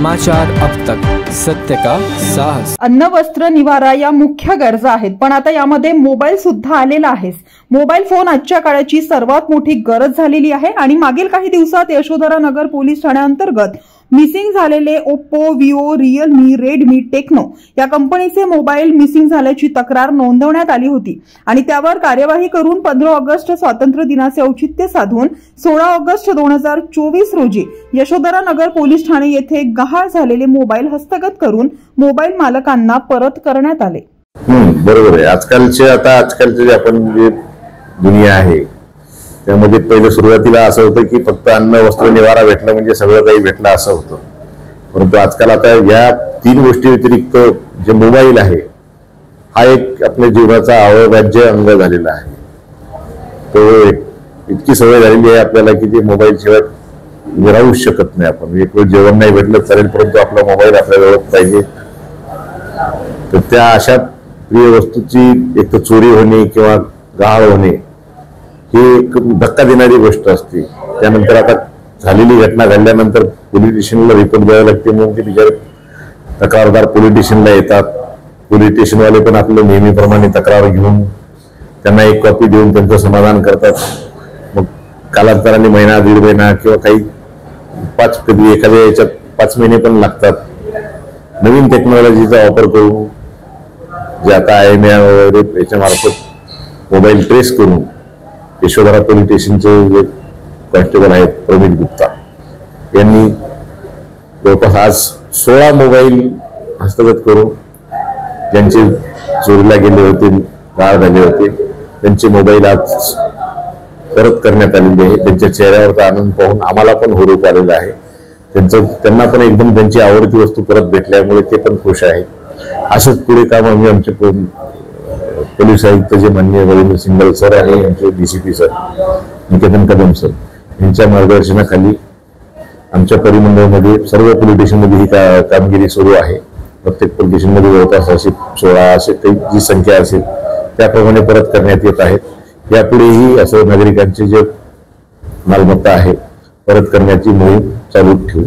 समाचार अब तक, सत्य का साहस। अन्न, वस्त्र, निवारा या मुख्य गरजा आहेत, पण आता यामध्ये मोबाईल सुद्धा आलेला आहे। मोबाईल फोन आजच्या काळाची सर्वात मोठी गरज झालेली आहे आणि मागील काही दिवसात यशोधरा नगर पोलीस ठाण्याअंतर्गत मिसिंग झालेले Oppo, Vivo, Realme, Redmi, Tecno या कंपनीचे मोबाईल मिसिंग झाल्याची तक्रार नोंदवण्यात आली होती आणि त्यावर कार्यवाही करून 15 ऑगस्ट स्वातंत्र्य दिनाचे औचित्य साधून 16 ऑगस्ट 2024 रोजी यशोधरा नगर पोलीस ठाणे येथे गहाळ झालेले मोबाईल हस्तगत करून मोबाईल मालकांना परत करण्यात आले। बरोबर आहे। आजकालचे जे आपण जे दुनिया आहे त्यामध्ये पहिलं सुरुवातीला असं होतं की फक्त अन्न, वस्त्र, निवारा भेटणं म्हणजे सगळं काही भेटलं असं होतं, परंतु आजकाल आता या तीन गोष्टी व्यतिरिक्त जे मोबाईल आहे हा एक आपल्या जीवनाचा अविभाज्य अंग झालेला आहे। तो इतकी सवय झालेली आहे आपल्याला की ते मोबाईल शिवाय राहूच शकत नाही। आपण एक वेळ जेवण नाही भेटलं चालेल, परंतु आपला मोबाईल आपल्याला ओळख पाहिजे। तर त्या अशा प्रिय वस्तूची एक तर चोरी होणे किंवा गहाळ होणे ही एक धक्का देणारी गोष्ट असते। त्यानंतर आता झालेली घटना घडल्यानंतर पोलीस स्टेशनला रिपोर्ट द्यावी लागते, म्हणून ते बिचारे तक्रारदार पोलीस स्टेशनला येतात। पोलीस स्टेशनवाले पण आपलं नेहमीप्रमाणे तक्रार घेऊन त्यांना एक कॉपी देऊन त्यांचं समाधान करतात। मग कालांतराने महिना, दीड महिना किंवा काही कधी एखाद्या याच्यात 5 महिने पण लागतात। नवीन टेक्नॉलॉजीचा वापर करून जे आता IMEI वगैरे याच्या मार्फत मोबाईल ट्रेस करून यशोधरा पोलीस स्टेशनचे जे कॉन्स्टेबल आहेत प्रमित गुप्ता यांनी जवळपास आज 16 मोबाईल हस्तगत करून ज्यांचे चोरीला गेले होते, गाळ झाले होते, त्यांचे मोबाईल आज परत करण्यात आलेले आहे। त्यांच्या चेहऱ्यावरचा आनंद पाहून आम्हाला पण हुरूप आलेला आहे। त्यांना पण एकदम त्यांची आवडती वस्तू परत भेटल्यामुळे ते पण खुश आहेत। असंच पुढे काम आम्ही आमचे पोलीस आयुक्त जे माननीय रवींद्र सिंगल सर आणि आमचे DCP sir Niketan Kadam sir यांच्या मार्गदर्शनाखाली आमच्या परिमंडळामध्ये सर्व पोलीस स्टेशनमध्ये ही कामगिरी सुरू आहे। प्रत्येक पोलीस स्टेशनमध्ये जवळपास 16 असे जी संख्या असेल त्याप्रमाणे परत करण्यात येत आहेत। यापुढेही असं नागरिकांची जे मालमत्ता आहे परत करण्याची मोहीम चालू ठेवू।